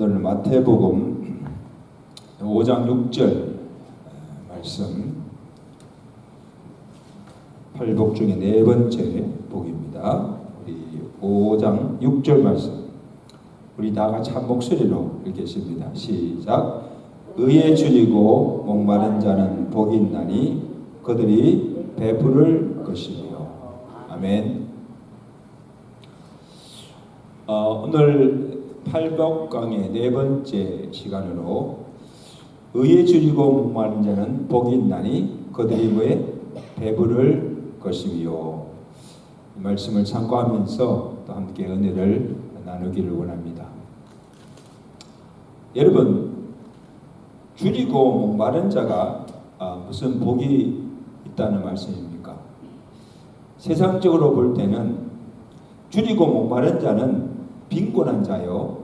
오늘 마태복음 5장 6절 말씀, 8복 중에 네 번째 복입니다. 우리 5장 6절 말씀 우리 다 같이 한 목소리로 읽겠습니다. 시작. 의에 줄이고 목마른 자는 복이 있나니 그들이 배부를 것이며. 아멘. 오늘 8복 강의 네 번째 시간으로 의에 줄이고 목마른 자는 복이 있나니 그들이 뭐에 배부를 것이며, 이 말씀을 참고하면서 또 함께 은혜를 나누기를 원합니다. 여러분, 줄이고 목마른 자가 무슨 복이 있다는 말씀입니까? 세상적으로 볼 때는 줄이고 목마른 자는 빈곤한 자요,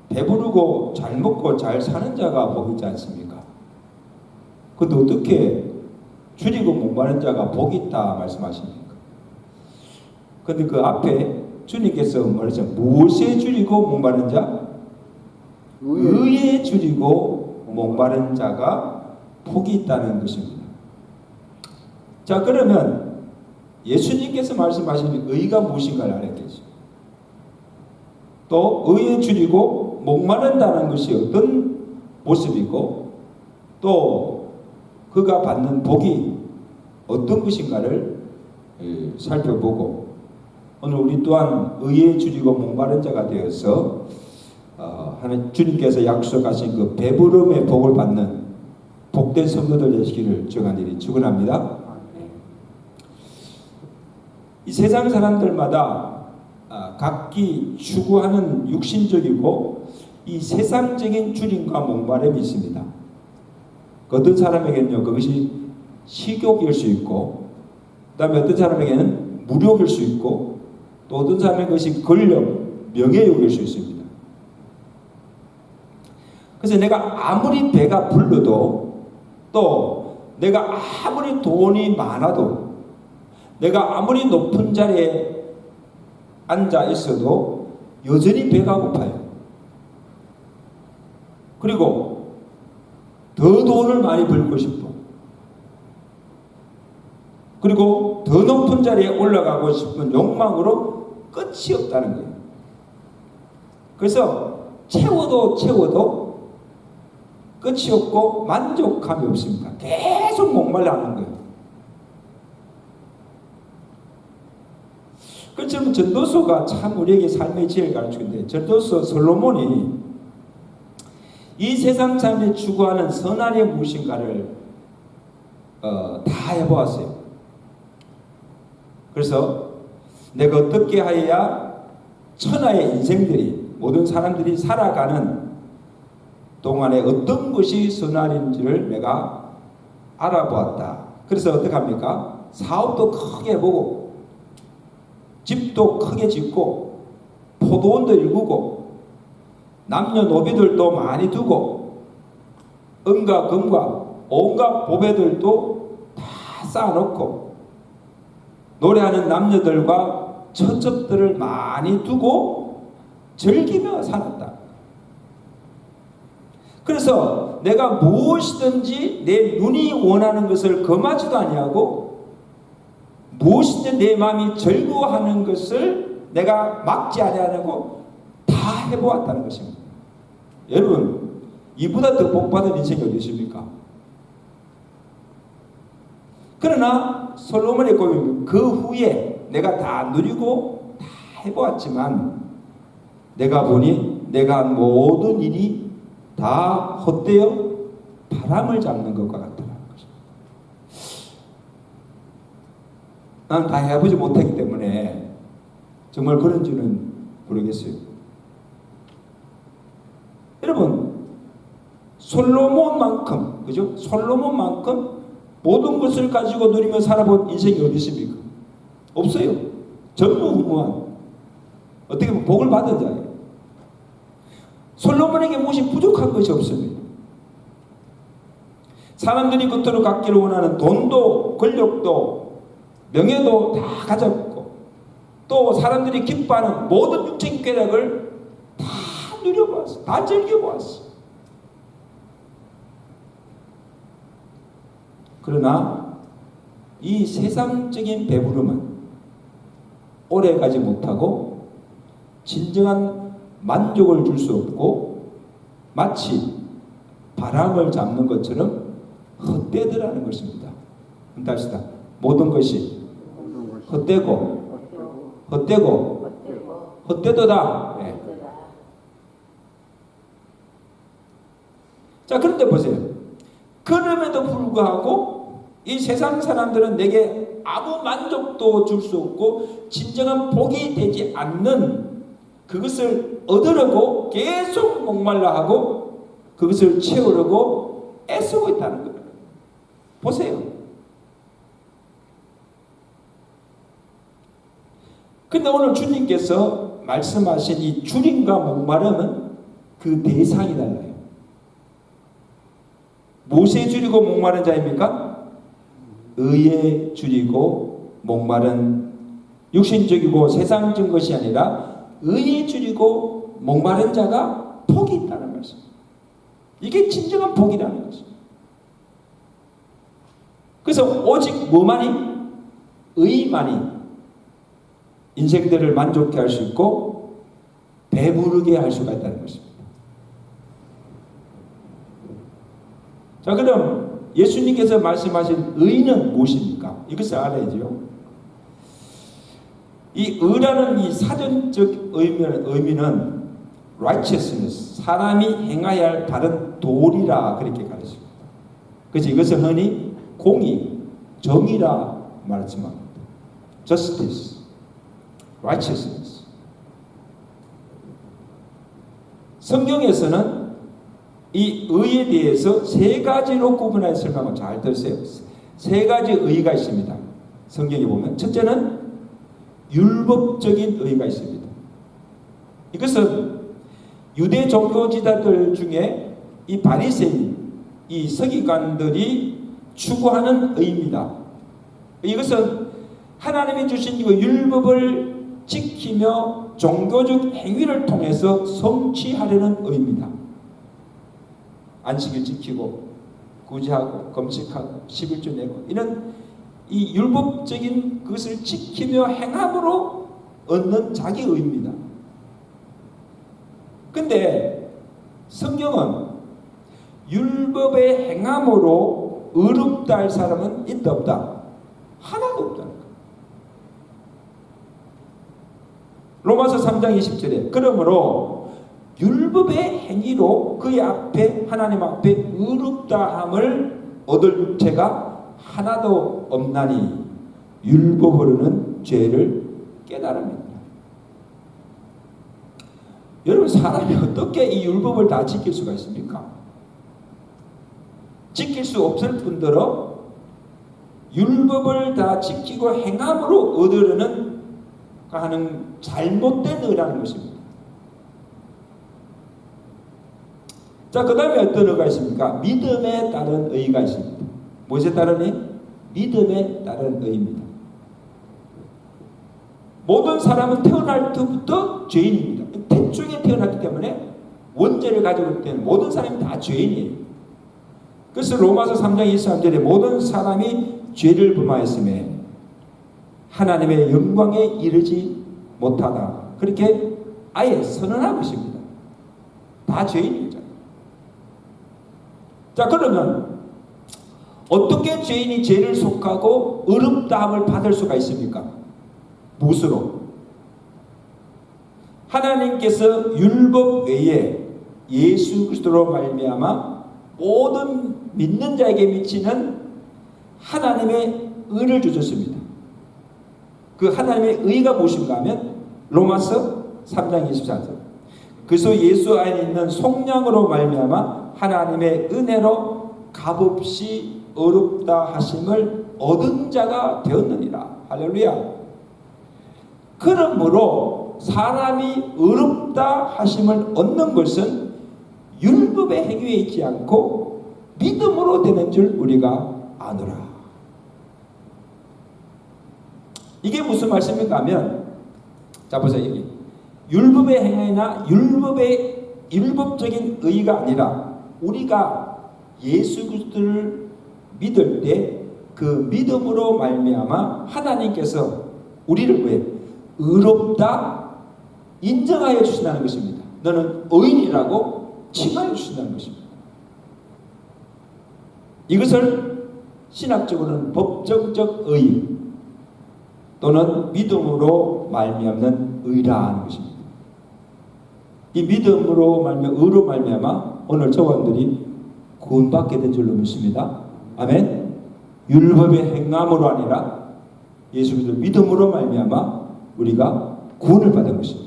배부르고 잘 먹고 잘 사는 자가 복이 있지 않습니까? 근데 어떻게 줄이고 목마른 자가 복이 있다 말씀하십니까? 근데 그 앞에 주님께서 말하죠. 무엇에 줄이고 목마른 자? 의에 줄이고 목마른 자가 복이 있다는 것입니다. 자, 그러면 예수님께서 말씀하신 의가 무엇인가를 알아야겠죠. 또 의에 줄이고 목마른다는 것이 어떤 모습이고 또 그가 받는 복이 어떤 것인가를 살펴보고, 오늘 우리 또한 의에 줄이고 목마른 자가 되어서 하나님 주님께서 약속하신 그 배부름의 복을 받는 복된 성도들 되시기를 주간절히 축원합니다. 이 세상 사람들마다 각기 추구하는 육신적이고 이 세상적인 줄임과 목마름이 있습니다. 어떤 사람에게는요, 그것이 식욕일 수 있고, 그 다음에 어떤 사람에게는 무력일 수 있고, 또 어떤 사람에게는 그것이 권력, 명예욕일 수 있습니다. 그래서 내가 아무리 배가 불러도, 또 내가 아무리 돈이 많아도, 내가 아무리 높은 자리에 앉아 있어도 여전히 배가 고파요. 그리고 더 돈을 많이 벌고 싶어. 그리고 더 높은 자리에 올라가고 싶은 욕망으로 끝이 없다는 거예요. 그래서 채워도 끝이 없고 만족감이 없습니다. 계속 목말라하는 거예요. 그렇지만 전도서가 참 우리에게 삶의 지혜를 가르치는데, 전도서 솔로몬이 이 세상 사람들이 추구하는 선악이 무엇인가를 다 해보았어요. 그래서 내가 어떻게 하여야 천하의 인생들이, 모든 사람들이 살아가는 동안에 어떤 것이 선악인지를 내가 알아보았다. 그래서 어떻게 합니까? 사업도 크게 해보고, 집도 크게 짓고, 포도원도 일구고, 남녀노비들도 많이 두고, 은과 금과 온갖 보배들도 다 쌓아놓고, 노래하는 남녀들과 처첩들을 많이 두고 즐기며 살았다. 그래서 내가 무엇이든지 내 눈이 원하는 것을 금하지도 아니하고, 무엇이든 내 마음이 즐거워하는 것을 내가 막지 아니하고 다 해보았다는 것입니다. 여러분, 이보다 더 복받은 인생이 어디 있습니까? 그러나 솔로몬의 고백은 그 후에 내가 다 누리고 다 해보았지만 내가 보니 내가 한 모든 일이 다 헛되어 바람을 잡는 것과 같더라. 난 다 해보지 못하기 때문에 정말 그런지는 모르겠어요. 여러분, 솔로몬만큼, 그죠? 솔로몬만큼 모든 것을 가지고 누리며 살아본 인생이 어디 있습니까? 없어요. 전부 무모한, 어떻게 보면 복을 받은 자예요. 솔로몬에게 무엇이 부족한 것이 없습니다. 사람들이 겉으로 갖기를 원하는 돈도 권력도 명예도 다 가졌고, 또 사람들이 기뻐하는 모든 육체적 쾌락을 다 누려보았어. 다 즐겨보았어. 그러나 이 세상적인 배부름은 오래가지 못하고 진정한 만족을 줄 수 없고 마치 바람을 잡는 것처럼 헛되더라는 것입니다. 합시다. 모든 것이 헛되고 헛되도다. 네. 자, 그런데 보세요. 그럼에도 불구하고 이 세상 사람들은 내게 아무 만족도 줄 수 없고 진정한 복이 되지 않는 그것을 얻으려고 계속 목말라 하고 그것을 채우려고 애쓰고 있다는 거예요. 보세요. 근데 오늘 주님께서 말씀하신 이 줄임과 목마름은 그 대상이 달라요. 무엇에 줄이고 목마른 자입니까? 의에 줄이고 목마른 육신적이고 세상적인 것이 아니라 의에 줄이고 목마른 자가 복이 있다는 말씀. 이게 진정한 복이라는 것입니다. 그래서 오직 뭐만이? 의만이 인생들을 만족케 할 수 있고 배부르게 할 수가 있다는 것입니다. 자, 그럼 예수님께서 말씀하신 의는 무엇입니까? 이것을 알아야죠. 이 의라는 이 사전적 의미는 righteousness, 사람이 행해야 할 바른 도리라 그렇게 가르칩니다. 그래서 이것을 흔히 공의, 정의라 말하지만 justice, righteousness. 성경에서는 이 의에 대해서 세 가지로 구분하여 설명하고 잘 들으세요. 세 가지 의가 있습니다. 성경에 보면 첫째는 율법적인 의가 있습니다. 이것은 유대 종교 지도자들 중에 이 바리새인, 이 서기관들이 추구하는 의입니다. 이것은 하나님이 주신 이 율법을 지키며 종교적 행위를 통해서 성취하려는 의입니다. 안식일 지키고 구제하고 금식하고 11조 내고 이런 이 율법적인 것을 지키며 행함으로 얻는 자기 의입니다. 근데 성경은 율법의 행함으로 의롭다 할 사람은 있다 없다? 하나도 없다는 거예요. 로마서 3장 20절에 그러므로 율법의 행위로 그의 앞에 하나님 앞에 의롭다함을 얻을 육체가 하나도 없나니 율법으로는 죄를 깨달음이다. 여러분, 사람이 어떻게 이 율법을 다 지킬 수가 있습니까? 지킬 수 없을 뿐더러 율법을 다 지키고 행함으로 얻으려는 하는 잘못된 의라는 것입니다. 자, 그 다음에 어떤 의가 있습니까? 믿음에 따른 의가 있습니다. 무엇에 따른 의? 믿음에 따른 의입니다. 모든 사람은 태어날 때부터 죄인입니다. 태중에 태어났기 때문에 원죄를 가지고 있기 때문에 모든 사람이 다 죄인이에요. 그래서 로마서 3장 23절에 모든 사람이 죄를 범하였음에 하나님의 영광에 이르지 못하다. 그렇게 아예 선언하고 있습니다. 다 죄인이죠. 자, 그러면 어떻게 죄인이 죄를 속하고 의롭다함을 받을 수가 있습니까? 무엇으로? 하나님께서 율법 외에 예수 그리스도로 말미암아 모든 믿는 자에게 미치는 하나님의 의를 주셨습니다. 그 하나님의 의가 무엇인가 하면 로마서 3장 24절 그래서 예수 안에 있는 속량으로 말미암아 하나님의 은혜로 값없이 의롭다 하심을 얻은 자가 되었느니라. 할렐루야. 그러므로 사람이 의롭다 하심을 얻는 것은 율법의 행위에 있지 않고 믿음으로 되는 줄 우리가 아노라. 이게 무슨 말씀인가 하면, 자 보세요. 여기 율법의 행위나 율법의 율법적인 의가 아니라 우리가 예수 그리스도를 믿을 때 그 믿음으로 말미암아 하나님께서 우리를 왜 의롭다 인정하여 주신다는 것입니다. 너는 의인이라고 칭하여 주신다는 것입니다. 이것을 신학적으로는 법정적 의 또는 믿음으로 말미암는 의라 하는 것입니다. 이 믿음으로 말미암아 의로 말미암아 오늘 저원들이 구원받게 된 줄로 믿습니다. 아멘. 율법의 행함으로 아니라 예수 그리스도 믿음으로 말미암아 우리가 구원을 받은 것입니다.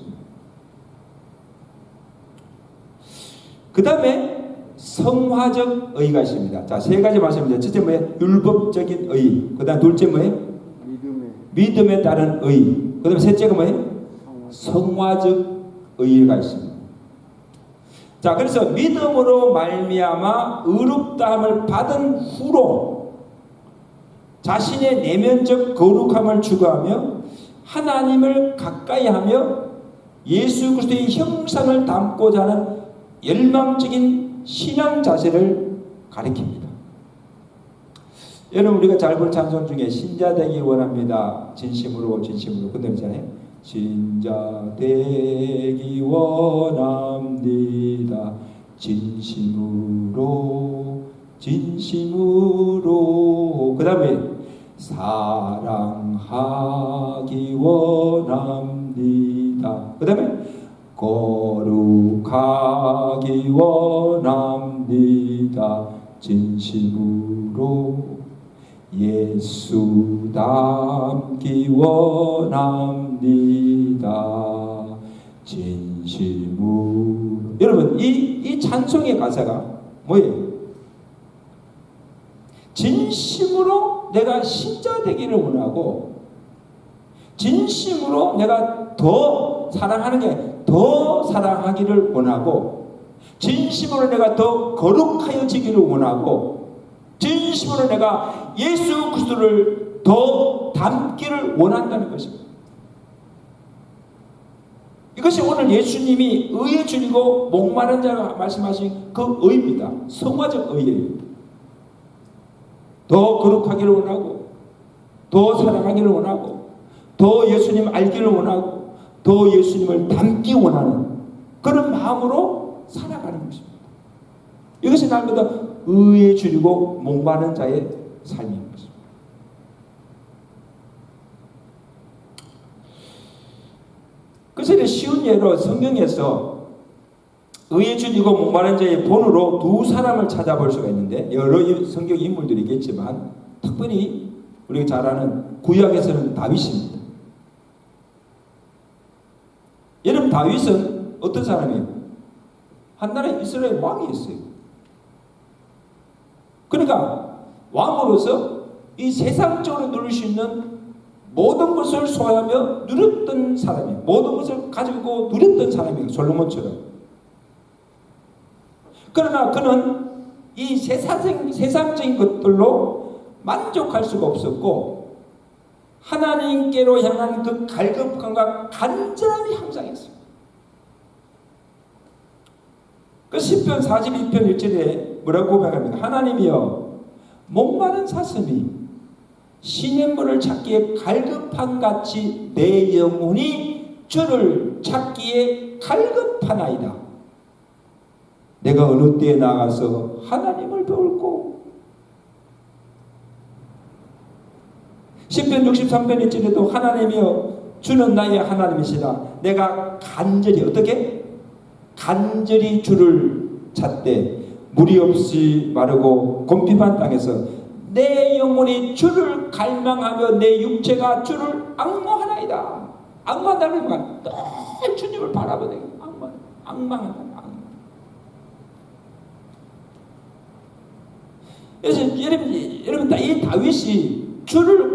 그 다음에 성화적 의가 있습니다. 자, 세 가지 말씀입니다. 첫째 뭐예요? 율법적인 의. 그 다음 둘째 뭐예요? 믿음에 따른 의. 그 다음에 셋째가 뭐예요? 성화적 의가 있습니다. 자, 그래서 믿음으로 말미암아 의롭다함을 받은 후로 자신의 내면적 거룩함을 추구하며 하나님을 가까이하며 예수 그리스도의 형상을 담고자 하는 열망적인 신앙 자세를 가리킵니다. 여러분 우리가 잘 볼 찬송 중에 신자 되기 원합니다. 진심으로 진심으로 그 노래잖아요. 신자 되기 원합니다. 진심으로 진심으로. 그 다음에 사랑하기 원합니다. 그 다음에 거룩하기 원합니다. 진심으로 예수 닮기 원합니다. 진심으로. 여러분 이 찬송의 가사가 뭐예요? 진심으로 내가 신자 되기를 원하고 진심으로 내가 더 사랑하는 게 더 사랑하기를 원하고 진심으로 내가 더 거룩하여지기를 원하고 진심으로 내가 예수 그리스도를 더 닮기를 원한다는 것입니다. 이것이 오늘 예수님이 의에 줄이고 목마른 자가 말씀하신 그 의입니다. 성화적 의예요. 더 거룩하기를 원하고 더 사랑하기를 원하고 더 예수님 알기를 원하고 더 예수님을 닮기 원하는 그런 마음으로 살아가는 것입니다. 이것이 날마다 의에 줄이고 목마른 자의 삶인 것입니다. 그래서 쉬운 예로 성경에서 의에 줄이고 목마른 자의 본으로 두 사람을 찾아볼 수가 있는데 여러 성경 인물들이 있겠지만 특별히 우리가 잘 아는 구약에서는 다윗입니다. 여러분 다윗은 어떤 사람이에요? 한나라의 이스라엘 왕이었어요. 그러니까 왕으로서 이 세상적으로 누릴 수 있는 모든 것을 소유하며 누렸던 사람이에요. 모든 것을 가지고 누렸던 사람이에요. 솔로몬처럼. 그러나 그는 이 세상적인 것들로 만족할 수가 없었고 하나님께로 향한 그 갈급함과 간절함이 항상 있습니다. 그 시편 42편 1절에 뭐라고 고백합니까? 하나님이여 목마른 사슴이 시냇물을 찾기에 갈급한 같이 내 영혼이 주를 찾기에 갈급하나이다. 내가 어느 때에 나가서 하나님을 배울고 시편 63편 1절에도 하나님이여 주는 나의 하나님이시라. 내가 간절히 어떻게? 간절히 주를 찾되 물이 없이 마르고 곰핍한 땅에서 내 영혼이 주를 갈망하며 내 육체가 주를 앙모하나이다. 앙모한다는 건 늘 주님을 바라보는 앙망한다. 그래서 여러분 이 다윗이 주를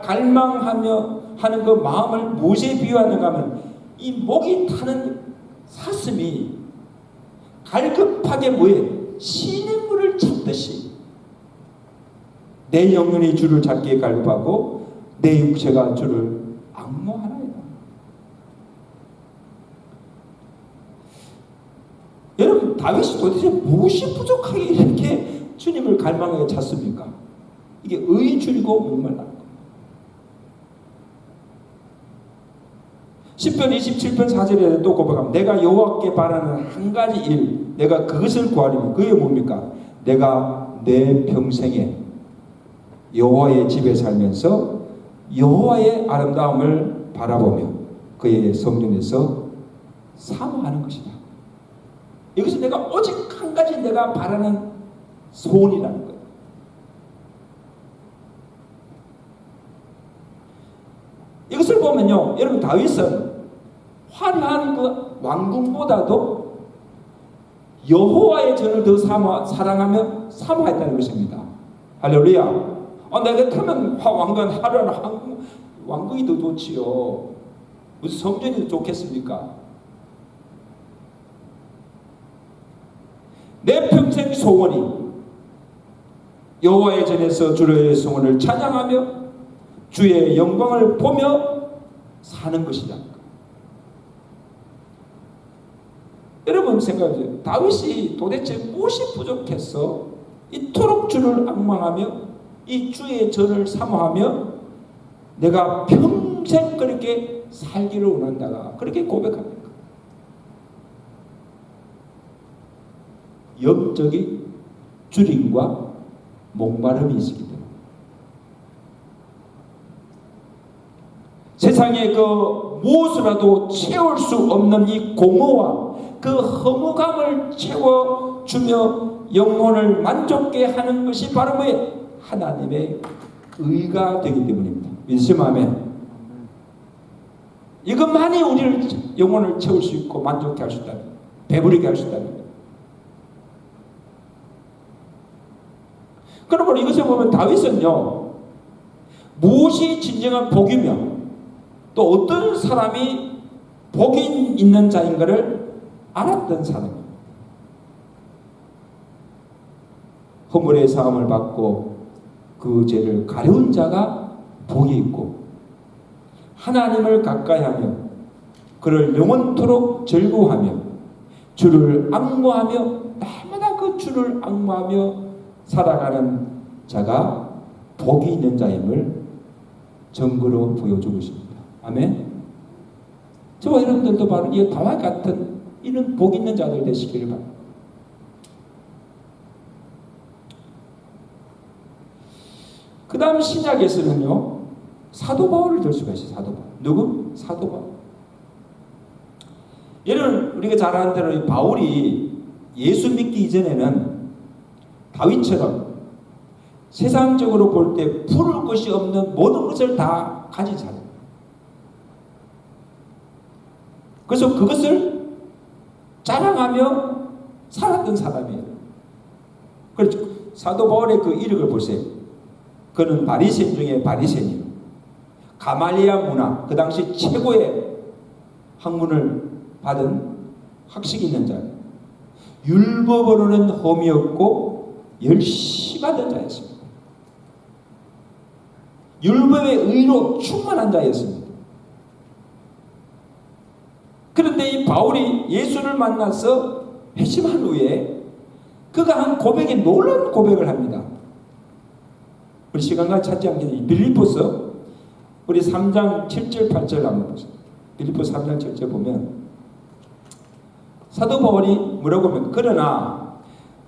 갈망하며 하는 그 마음을 무엇에 비유하는가 하면 이 목이 타는 사슴이 갈급하게 뭐예요? 시냇물을 찾듯이 내 영혼이 주를 찾기에 갈급하고 내 육체가 주를 앙모하나이다. 다윗이 도대체 무엇이 부족하게 이렇게 주님을 갈망하게 찾습니까? 이게 의인 줄이고 목말라. 시편 27편 4절에 또 고백합니다. 내가 여호와께 바라는 한 가지 일, 내가 그것을 구하리면 그게 뭡니까? 내가 내 평생에 여호와의 집에 살면서 여호와의 아름다움을 바라보며 그의 성전에서 사모하는 것이다. 이것은 내가 오직 한 가지 내가 바라는 소원이라는 거예요. 이것을 보면요, 여러분 다윗은 화려한 그 왕궁보다도 여호와의 전을 더 사랑하며 사모했다는 것입니다. 할렐루야. 내 같으면 왕관 화려한 왕궁이 더 좋지요. 무슨 성전이 더 좋겠습니까? 내 평생 소원이 여호와의 전에서 주의 성원을 찬양하며 주의 영광을 보며 사는 것이다. 여러분 생각하세요. 다윗이 도대체 무엇이 부족해서 이토록 주를 앙망하며 이 주의 전을 사모하며 내가 평생 그렇게 살기를 원한다가 그렇게 고백합니다. 영적인 줄임과 목마름이 있기 때문에 세상에 그 무엇으로도 채울 수 없는 이 공허와 그 허무감을 채워주며 영혼을 만족케 하는 것이 바로 뭐예요? 하나님의 의가 되기 때문입니다. 믿으시면 아멘. 이것만이 우리를 영혼을 채울 수 있고 만족케 할 수 있다는 거예요. 배부르게 할 수 있다는 거예요. 그러므로 이것을 보면 다윗은요, 무엇이 진정한 복이며 또 어떤 사람이 복이 있는 자인가를 알았던 사람입니다. 허물의 사함을 받고 그 죄를 가려운 자가 복이 있고 하나님을 가까이하며 그를 영원토록 즐거워하며 주를 앙모하며 날마다 그 주를 앙모하며 살아가는 자가 복이 있는 자임을 증거로 보여주고 있습니다. 아멘. 저와 여러분들도 바로 이 다윗 같은 이런 복 있는 자들 되시기를 바랍니다. 그 다음 신약에서는요, 사도 바울을 들 수가 있어요. 사도 바울. 누구? 사도 바울. 여러분 우리가 잘 아는 대로 바울이 예수 믿기 이전에는 다윗처럼 세상적으로 볼 때 부를 것이 없는 모든 것을 다 가진 사람. 그래서 그것을 자랑하며 살았던 사람이에요. 그렇죠. 사도 바울의 그 이력을 보세요. 그는 바리새인 중에 바리새인이에요. 가말리아 문화, 그 당시 최고의 학문을 받은 학식이 있는 자예요. 율법으로는 험이 없고 열심하던 자였습니다. 율법의 의로 충만한 자였습니다. 그런데 이 바울이 예수를 만나서 회심한 후에 그가 한 고백이 놀라운 고백을 합니다. 우리 시간과 찾지 않겠는데 빌립보서 우리 3장 7절 8절 한번 보세요. 빌립보서 3장 7절 보면 사도 바울이 뭐라고 하면 그러나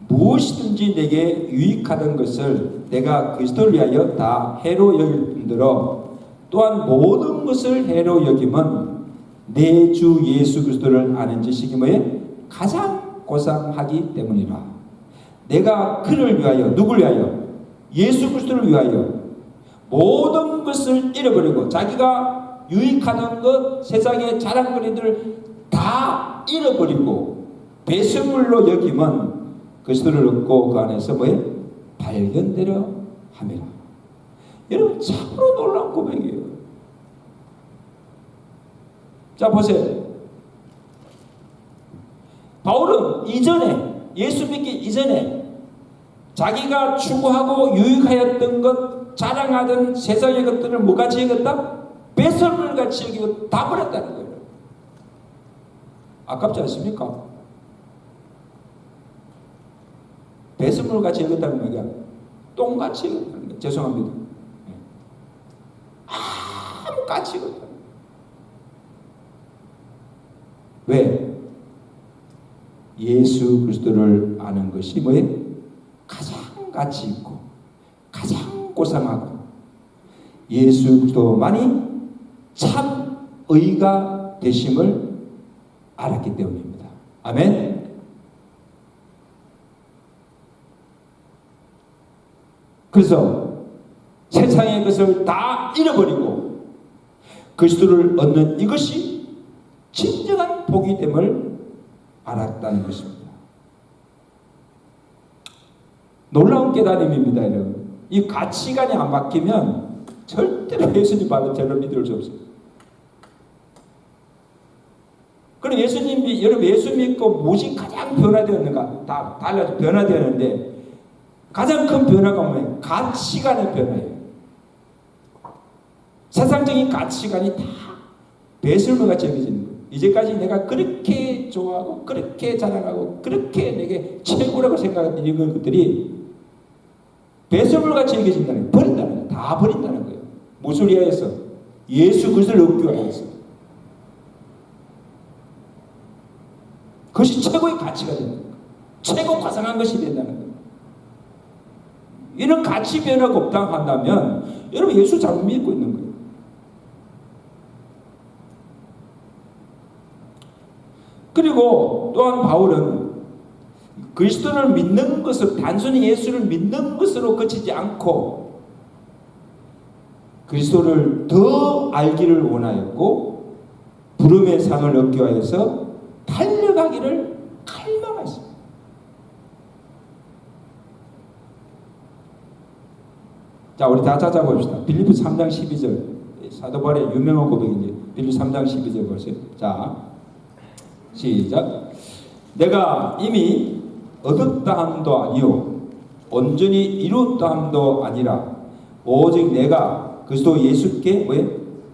무엇이든지 내게 유익하던 것을 내가 그리스도를 위하여 다 해로 여길 뿐더러 또한 모든 것을 해로 여김은 내 주 예수 그리스도를 아는 지식이 뭐에 가장 고상하기 때문이라. 내가 그를 위하여 누굴 위하여? 예수 그리스도를 위하여 모든 것을 잃어버리고 자기가 유익하던 것 세상의 자랑거리들을 다 잃어버리고 배설물로 여김은 그리스도를 얻고 그 안에서 뭐에 발견되려 함이라. 여러분 참으로 놀라운 고백이에요. 자 보세요. 바울은 이전에 예수 믿기 이전에 자기가 추구하고 유익하였던 것 자랑하던 세상의 것들을 뭐같이 여겼다? 배설물같이 여기고 다 버렸다는 거예요. 아깝지 않습니까? 배설물같이 여겼다는 거야. 똥같이 여겼다는 거야. 죄송합니다. 아무 가치 없다. 왜? 예수 그리스도를 아는 것이 뭐예요? 가장 가치 있고 가장 고상하고 예수 그리스도만이 참 의가 되심을 알았기 때문입니다. 아멘. 그래서 세상의 것을 다 잃어버리고 그리스도를 얻는 이것이 진정한 복이 됨을 알았다는 것입니다. 놀라운 깨달음입니다, 여러분. 이 가치관이 안 바뀌면 절대로 예수님 받은 죄를 믿을 수 없어요. 그럼 예수님이, 여러분 예수 믿고 무엇이 가장 변화되었는가? 다 달라서 변화되었는데 가장 큰 변화가 뭐예요? 가치관의 변화예요. 세상적인 가치관이 다 배설물같이 여겨지는 거예요. 이제까지 내가 그렇게 좋아하고 그렇게 자랑하고 그렇게 내게 최고라고 생각했던 이런 것들이 배설물같이 여겨진다는 거예요. 버린다는 거예요. 다 버린다는 거예요. 무엇을 위하여서? 예수 그리스도를 얻기 위하여서. 그것이 최고의 가치가 된다는 거예요. 최고 과상한 것이 된다는 거예요. 이런 가치 변화가 없다고 한다면 여러분 예수 잘못 믿고 있는 거예요. 그리고 또한 바울은 그리스도를 믿는 것을 단순히 예수를 믿는 것으로 그치지 않고 그리스도를 더 알기를 원하였고 부름의 상을 얻기 위해서 달려가기를 갈망했습니다. 자, 우리 다 찾아봅시다. 빌립보 3장 12절 사도 바울의 유명한 고백인지 빌립보 3장 12절 보세요. 자, 시작. 내가 이미 얻었다 함도 아니요 온전히 이루었다 함도 아니라 오직 내가 그리스도 예수께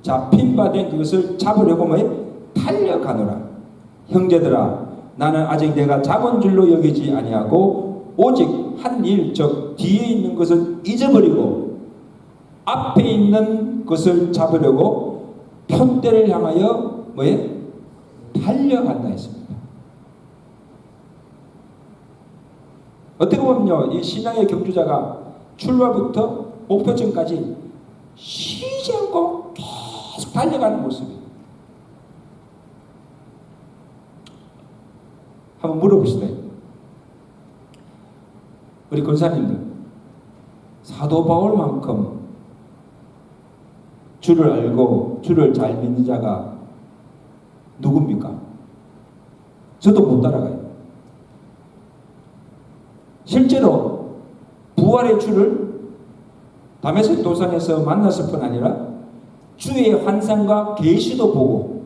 잡힌 바 된 그것을 잡으려고 달려가노라. 형제들아 나는 아직 내가 잡은 줄로 여기지 아니하고 오직 한 일 즉 뒤에 있는 것을 잊어버리고 앞에 있는 것을 잡으려고 편대를 향하여 달려간다 했습니다. 어떻게 보면요, 이 신앙의 경주자가 출발부터 목표점까지 쉬지 않고 계속 달려가는 모습이에요. 한번 물어봅시다. 우리 권사님들, 사도 바울만큼 주를 알고 주를 잘 믿는 자가 누굽니까? 저도 못 따라가요. 실제로 부활의 주를 다메섹 도상에서 만났을 뿐 아니라 주의 환상과 계시도 보고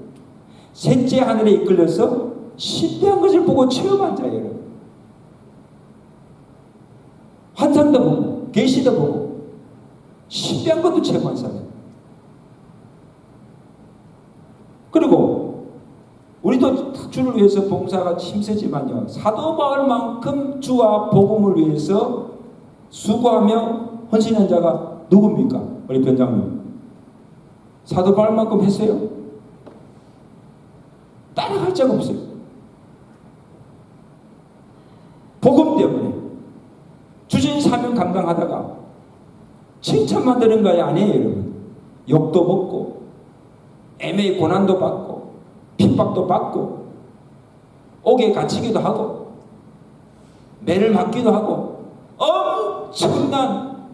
셋째 하늘에 이끌려서 신비한 것을 보고 체험한 자예요. 환상도 보고 계시도 보고 신비한 것도 체험한 사람. 그리고 우리도 주를 위해서 봉사가 힘쓰지만요, 사도 바울만큼 주와 복음을 위해서 수고하며 헌신한 자가 누굽니까? 우리 변장님, 사도 바울만큼 했어요? 따라갈 자가 없어요. 복음 때문에 주신 사명 감당하다가 칭찬만 드는 거야 아니에요, 여러분. 욕도 먹고 애매히 고난도 받고 핍박도 받고 옥에 갇히기도 하고 매를 맞기도 하고 엄청난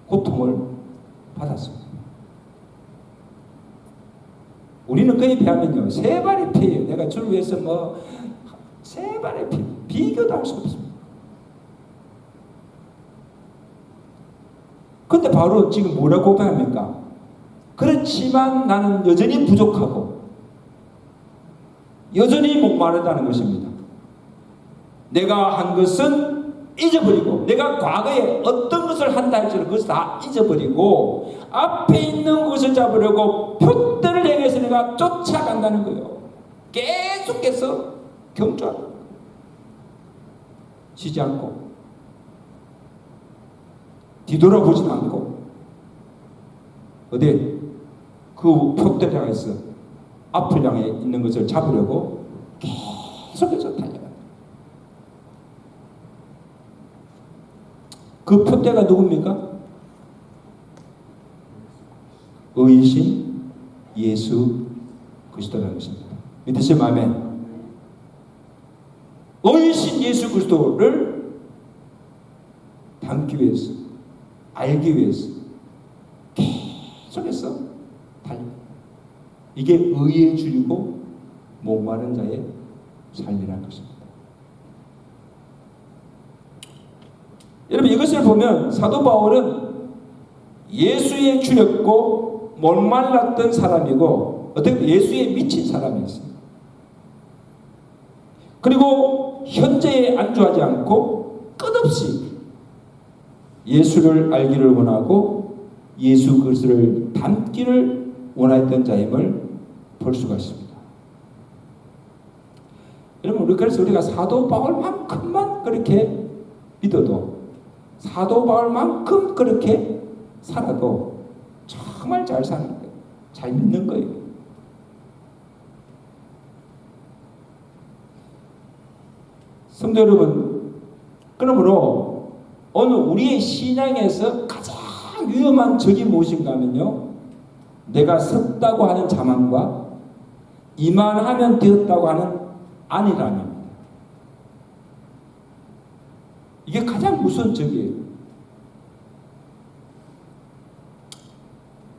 고통을 받았습니다. 우리는 그에 비하면요, 세 발의 피예요. 내가 주를 위해서 세 발의 피, 비교도 할 수 없습니다. 근데 바로 지금 뭐라고 고백합니까? 그렇지만 나는 여전히 부족하고 여전히 목마르다는 것입니다. 내가 한 것은 잊어버리고 내가 과거에 어떤 것을 한다 할지라도 그것을 다 잊어버리고 앞에 있는 것을 잡으려고 표대를 향해서 내가 쫓아간다는 거예요. 계속해서 경주하는 거예요. 지지 않고 뒤돌아보지도 않고 어디 그 표대장에서 앞을 향해 있는 것을 잡으려고 계속해서 달려갑니다. 그 표대가 누굽니까? 의이신 예수 그리스도라는 것입니다. 믿으시면 아멘. 의이신 예수 그리스도를 담기 위해서, 알기 위해서 계속해서 달려. 이게 의에 줄이고 목마른 자의 삶이라는 것입니다. 여러분, 이것을 보면 사도 바울은 예수에 줄였고 목말랐던 사람이고 어떻게 보면 예수에 미친 사람이었어요. 그리고 현재에 안주하지 않고 끝없이 예수를 알기를 원하고 예수 그리스도를 닮기를 원했던 자임을 볼 수가 있습니다. 여러분, 그래서 우리가 사도 바울만큼만 그렇게 믿어도, 사도 바울만큼 그렇게 살아도 정말 잘 사는 거예요. 잘 믿는 거예요. 성도 여러분, 그러므로 오늘 우리의 신앙에서 가장 위험한 적이 무엇인가 하면요, 내가 섰다고 하는 자만과 이만하면 되었다고 하는 안일함입니다. 이게 가장 무서운 적이에요.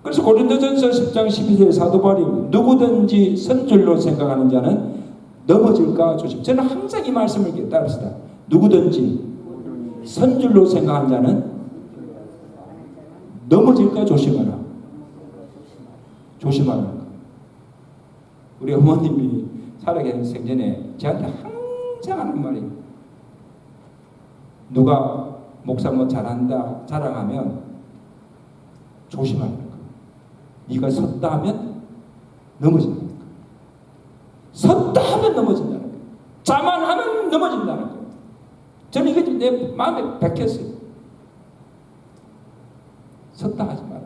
그래서 고린도전서 10장 12절에 사도 바울이 누구든지 선줄로 생각하는 자는 넘어질까 조심. 저는 항상 이 말씀을 따릅시다. 누구든지 선줄로 생각하는 자는 넘어질까 조심하라. 조심하라. 우리 어머님이 살아계신 생전에 저한테 항상 하는 말이, 누가 목사 뭐 잘한다 자랑하면 조심하라. 네가 섰다 하면 넘어진다. 섰다 하면 넘어진다는 거예요. 자만하면 넘어진다는 거예요. 저는 이게 내 마음에 박혔어요. 섰다 하지 마라.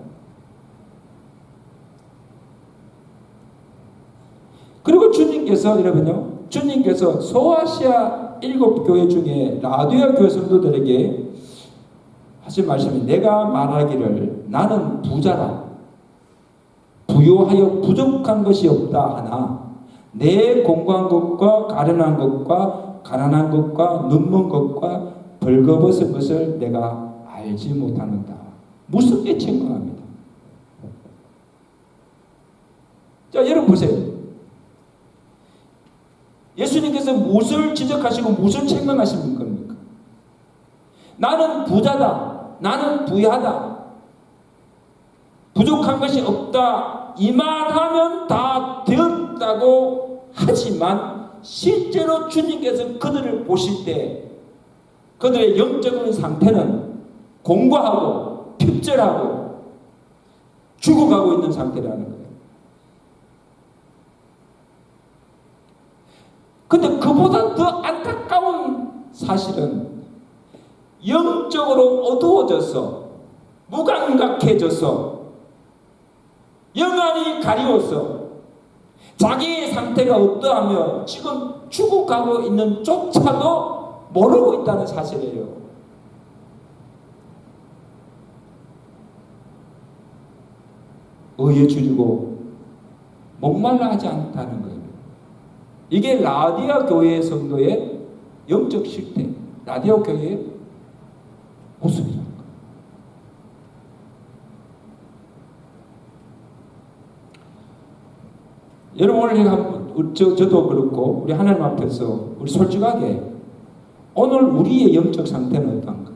그리고 주님께서 여러분요, 주님께서 소아시아 7교회 중에 라디오 교회 성도들에게 하신 말씀이, 내가 말하기를 나는 부자라 부요하여 부족한 것이 없다 하나 내 공고한 것과 가련한 것과 가난한 것과 눈먼 것과 벌거벗은 것을 내가 알지 못하는다. 무섭게 책망합니다. 자, 여러분 보세요. 예수님께서 무엇을 지적하시고 무엇을 책망하신 겁니까? 나는 부자다. 나는 부유하다. 부족한 것이 없다. 이만하면 다 되었다고 하지만 실제로 주님께서 그들을 보실 때 그들의 영적인 상태는 공고하고 핍절하고 죽어가고 있는 상태라는 거예요. 근데 그보다 더 안타까운 사실은 영적으로 어두워져서 무감각해져서 영안이 가리워서 자기의 상태가 어떠하며 지금 죽어가고 있는 조차도 모르고 있다는 사실이에요. 의에 줄이고 목말라 하지 않다는 거예요. 이게 라디아 교회 성도의 영적 실태, 라디아 교회의 모습이라는 거예요. 여러분, 오늘 저도 그렇고 우리 하나님 앞에서 우리 솔직하게 오늘 우리의 영적 상태는 어떤가?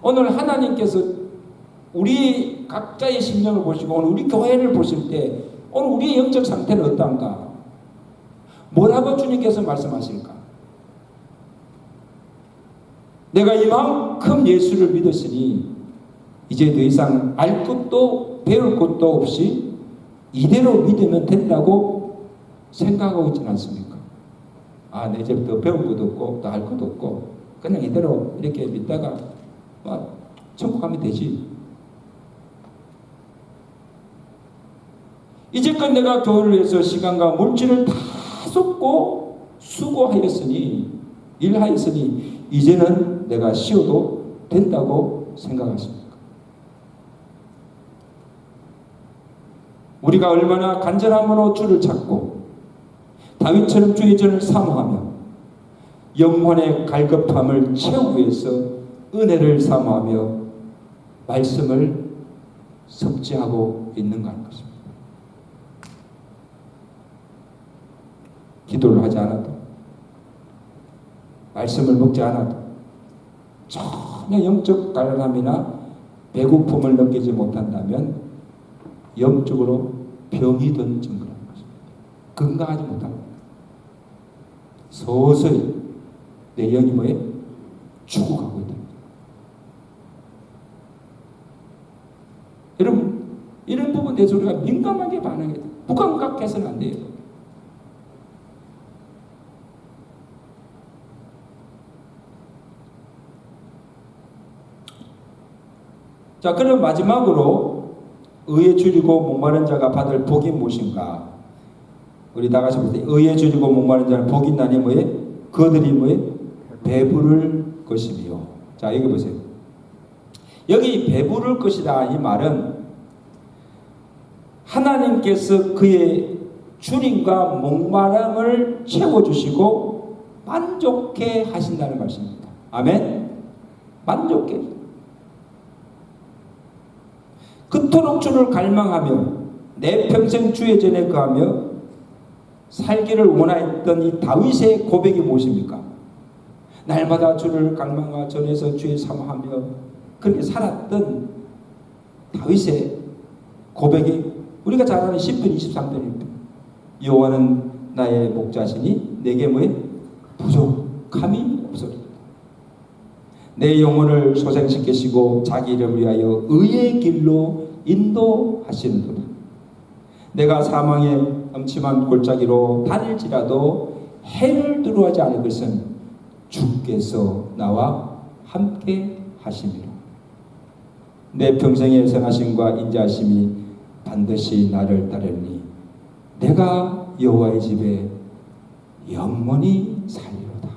오늘 하나님께서 우리 각자의 심령을 보시고 오늘 우리 교회를 보실 때 오늘 우리의 영적 상태는 어떤가? 뭐라고 주님께서 말씀하실까? 내가 이만큼 예수를 믿었으니 이제 더 이상 알 것도 배울 것도 없이 이대로 믿으면 된다고 생각하고 있지는 않습니까? 내 이제부터 배울 것도 없고 또 할 것도 없고 그냥 이대로 이렇게 믿다가 천국 가면 되지. 이제껏 내가 교회를 위해서 시간과 물질을 다 쏟고 수고하였으니 일하였으니 이제는 내가 쉬어도 된다고 생각하십니까? 우리가 얼마나 간절함으로 주를 찾고 다윗처럼 주의 전을 사모하며 영혼의 갈급함을 채우기 위해서 은혜를 사모하며 말씀을 섭지하고 있는가 하는 것입니다. 기도를 하지 않아도 말씀을 먹지 않아도 전혀 영적 갈망이나 배고픔을 느끼지 못한다면 영적으로 병이 든 증거라는 것입니다. 건강하지 못합니다. 서서히 내 영이 뭐에 죽어가고 있다. 여러분, 이런 부분에 대해서 우리가 민감하게 반응해야 돼요. 무감각해서는 안 돼요. 자, 그럼 마지막으로 의에 줄이고 목마른 자가 받을 복이 무엇인가? 우리 다 같이 볼때 의에 줄이고 목마른 자는 복이 있나니 뭐에? 그들이 뭐에? 배부를 것이며. 자, 여기 보세요. 여기 배부를 것이다 이 말은 하나님께서 그의 줄임과 목마름을 채워주시고 만족해 하신다는 말씀입니다. 아멘? 만족해. 그토록 주를 갈망하며 내 평생 주의 전에 거하며 살기를 원하였던 이 다윗의 고백이 무엇입니까? 날마다 주를 갈망하 전에서 주의 사모하며 그렇게 살았던 다윗의 고백이 우리가 잘 아는 10편 23편입니다. 여호와는 나의 목자시니 내게 뭐에 부족함이 없으리로다. 내 영혼을 소생시키시고 자기 이름을 위하여 의의 길로 인도하시는도다. 내가 사망의 음침한 골짜기로 다닐지라도 해를 두려워하지 않을 것은 주께서 나와 함께 하심이라. 내 평생의 선하심과 인자하심이 반드시 나를 따르니 내가 여호와의 집에 영원히 살리로다.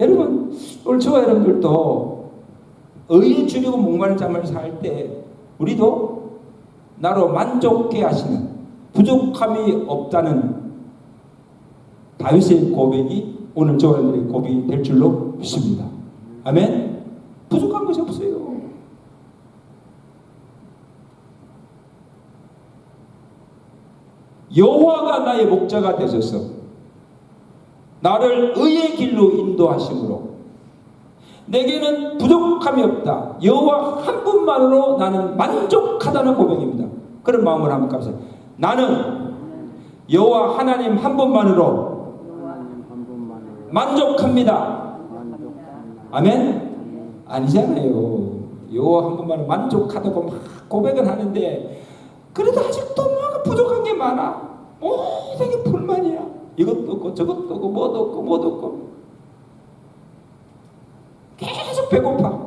여러분, 오늘 저와 여러분들도 의에 줄이고 목마른 잠을 살 때 우리도 나로 만족해 하시는 부족함이 없다는 다윗의 고백이 오늘 저와 여러분들의 고백이 될 줄로 믿습니다. 아멘? 부족한 것이 없어요. 여호와가 나의 목자가 되셔서 나를 의의 길로 인도하심으로 내게는 부족함이 없다. 여호와 한 분만으로 나는 만족하다는 고백입니다. 그런 마음으로 한번 갑시다. 나는 여호와 하나님 한 분만으로 만족합니다. 아멘? 아니잖아요. 여호와 한 분만으로 만족하다고 막 고백은 하는데 그래도 아직도 막 부족한 게 많아. 되게 불만이야. 이것도 없고 저것도 없고 뭐도 없고 뭐도 없고 계속 배고파.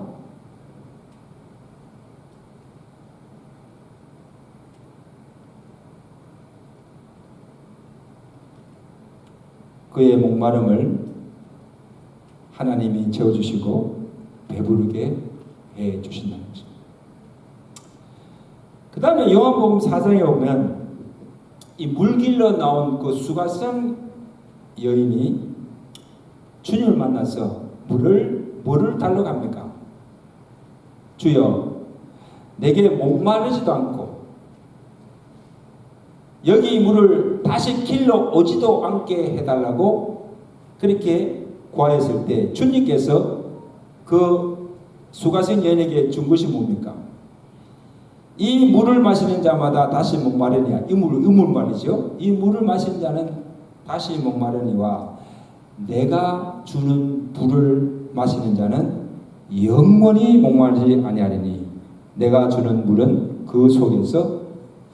그의 목마름을 하나님이 채워주시고 배부르게 해주신다는 것입니다. 그 다음에 요한복음 4장에 보면 이 물길로 나온 그 수가성 여인이 주님을 만나서 뭐를 달러 갑니까? 주여, 내게 목마르지도 않고 여기 물을 다시 길러 오지도 않게 해달라고 그렇게 구하였을 때 주님께서 그 수가성 여인에게 준 것이 뭡니까? 이 물을 마시는 자마다 다시 목마르니와 이 물 말이죠. 이 물을 마시는 자는 다시 목마르니와 내가 주는 불을 마시는 자는 영원히 목마르지 아니하리니 내가 주는 물은 그 속에서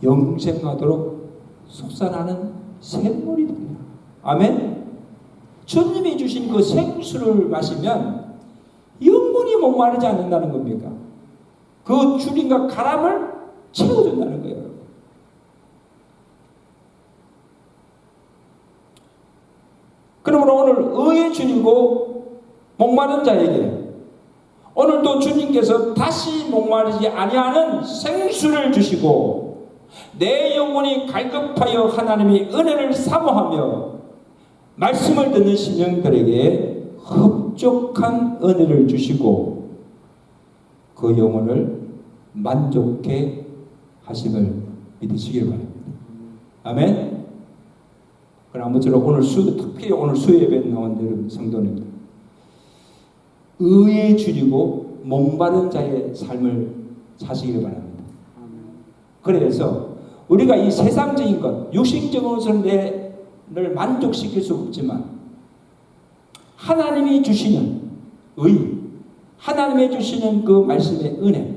영생하도록 솟아나는 샘물이 됩니다. 아멘? 주님이 주신 그 생수를 마시면 영원히 목마르지 않는다는 겁니까? 그 주님과 가람을 채워준다는 거예요. 그러므로 오늘 의에 줄이고 목마른 자에게 오늘도 주님께서 다시 목마르지 아니하는 생수를 주시고 내 영혼이 갈급하여 하나님의 은혜를 사모하며 말씀을 듣는 심령들에게 흡족한 은혜를 주시고 그 영혼을 만족해 하심을 믿으시길 바랍니다. 아멘. 그럼 아무쪼록 오늘 특히 오늘 수예배에 나온 여러분 성도님들, 의에 줄이고 목마른 자의 삶을 사시기를 바랍니다. 그래서 우리가 이 세상적인 것, 육신적인 것은 를 만족시킬 수 없지만 하나님이 주시는 의, 하나님이 주시는 그 말씀의 은혜,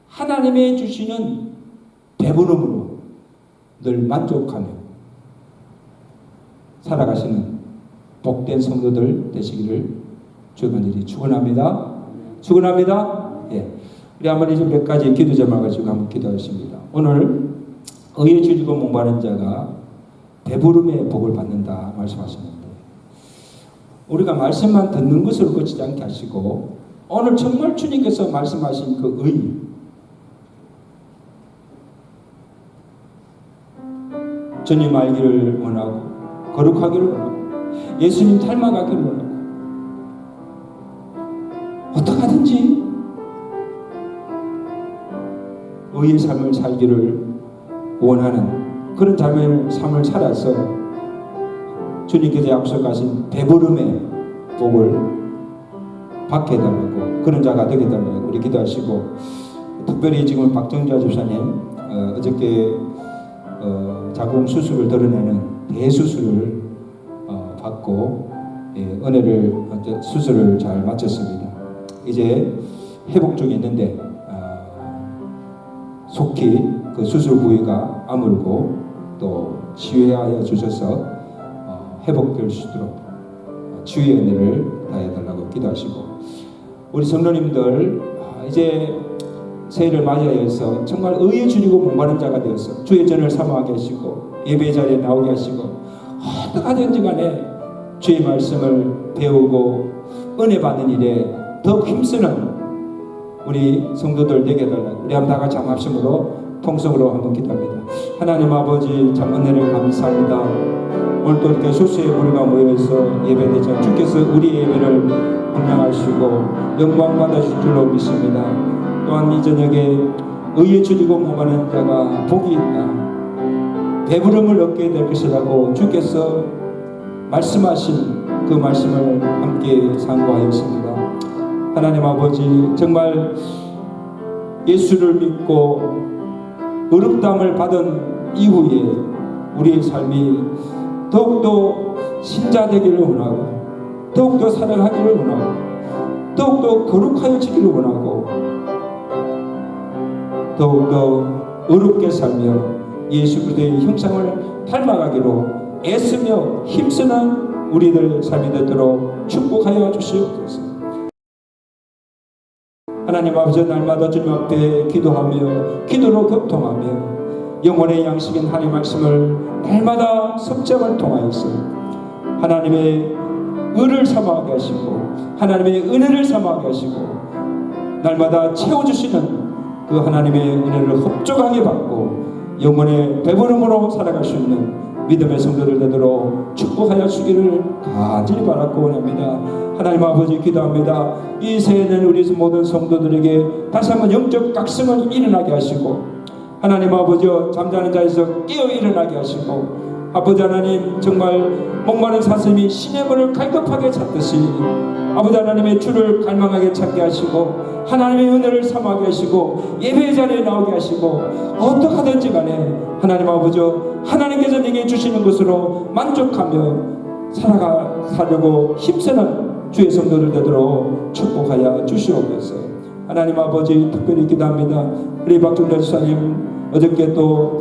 하나님이 주시는 배부름으로 늘 만족하며 살아가시는 복된 성도들 되시기를 주간절히 축원합니다. 축원합니다. 예, 우리 한번 이제 몇 가지 기도 제목을 가지고 한번 기도하십니다. 오늘 의에 줄이고 목마른 자가 배부름의 복을 받는다 말씀하셨는데, 우리가 말씀만 듣는 것으로 그치지 않게 하시고 오늘 정말 주님께서 말씀하신 그 의, 주님 알기를 원하고 거룩하기를 원하고 예수님 닮아가기를 원하고 어떡하든지 의의 삶을 살기를 원하는 그런 삶을 살아서 주님께서 약속하신 배부름의 복을 받게 해달라고, 그런 자가 되게 해달라고 우리 기도하시고, 특별히 지금 박정자 집사님 어저께 자궁 수술을 드러내는 대수술을 받고 은혜를 수술을 잘 마쳤습니다. 이제 회복 중에 있는데 속히 그 수술 부위가 아물고 또 치유하여 주셔서 회복될 수 있도록 치유의 은혜를 다해달라고 기도하시고, 우리 성도님들 이제 새해를 맞이하여서 정말 의에 줄이고 목마른 자가 되어서 주의 전을 사모하게 하시고 예배 자리에 나오게 하시고 어떡하든지 간에 주의 말씀을 배우고 은혜 받는 일에 더욱 힘쓰는 우리 성도들 되게 해달라고 우리 한번 다 같이 한 말씀으로 통성으로 한번 기도합니다. 하나님 아버지 참 은혜를 감사합니다. 오늘 또 이렇게 수수의 우리가 모여서 예배되자 주께서 우리 예배를 분양하시고 영광 받으실 줄로 믿습니다. 또한 이 저녁에 의에 줄이고 목마른 자가 복이 있다, 배부름을 얻게 될 것이라고 주께서 말씀하신 그 말씀을 함께 상고하였습니다. 하나님 아버지 정말 예수를 믿고 의롭다함을 받은 이후에 우리의 삶이 더욱더 신자 되기를 원하고 더욱더 사랑하기를 원하고 더욱더 거룩하여지기를 원하고 더욱더 의롭게 살며 예수 그리스도의 형상을 닮아가기로 애쓰며 힘쓰는 우리들 삶이 되도록 축복하여 주시옵소서. 하나님 아버지 날마다 주님 앞에 기도하며 기도로 교통하며 영혼의 양식인 하나님의 말씀을 날마다 성장을 통하여서 하나님의 의를 사모하게 하시고 하나님의 은혜를 사모하게 하시고 날마다 채워주시는 그 하나님의 은혜를 흡족하게 받고 영혼의 배부름으로 살아갈 수 있는 믿음의 성도들 되도록 축복하여 주기를 간절히 바라고 원합니다. 하나님 아버지 기도합니다. 이 새해는 우리 모든 성도들에게 다시 한번 영적 각성을 일어나게 하시고 하나님 아버지 잠자는 자에서 깨어 일어나게 하시고 아버지 하나님 정말 목마른 사슴이 시냇물을 갈급하게 찾듯이 아버지 하나님의 주를 갈망하게 찾게 하시고 하나님의 은혜를 사모하게 하시고 예배 자리에 나오게 하시고 어떡하든지 간에 하나님 아버지 하나님께서 내게 주시는 것으로 만족하며 살아가려고 힘쓰는 주의 성도들 되도록 축복하여 주시옵소서. 하나님 아버지 특별히 기도합니다. 우리 박정자 집사님 어저께 또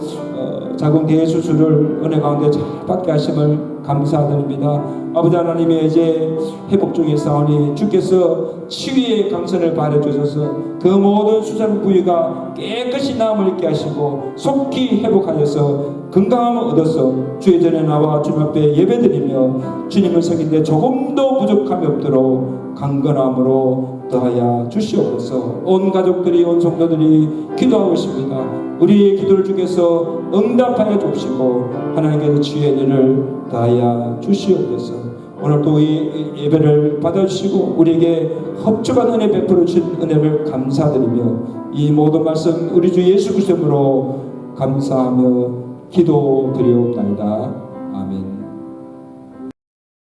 자궁 대수술을 은혜 가운데 잘 받게 하심을 감사드립니다. 아버지 하나님의 이제 회복 중에 싸우니 주께서 치유의 강선을 발해 주셔서 그 모든 수장 부위가 깨끗이 남을 있게 하시고 속히 회복하여서 건강함을 얻어서 주의 전에 나와 주님 앞에 예배드리며 주님을 섬기는데 조금도 부족함이 없도록 강건함으로 더하여 주시옵소서. 온 가족들이 온 성도들이 기도하고 있습니다. 우리의 기도를 주께서 응답하여 주시고 하나님께서 주의 은혜를 더하여 주시옵소서. 오늘도 이 예배를 받아주시고 우리에게 흡족한 은혜 베풀어 주신 은혜를 감사드리며 이 모든 말씀 우리 주 예수 그리스도로 감사하며 기도드리옵나이다. 아멘.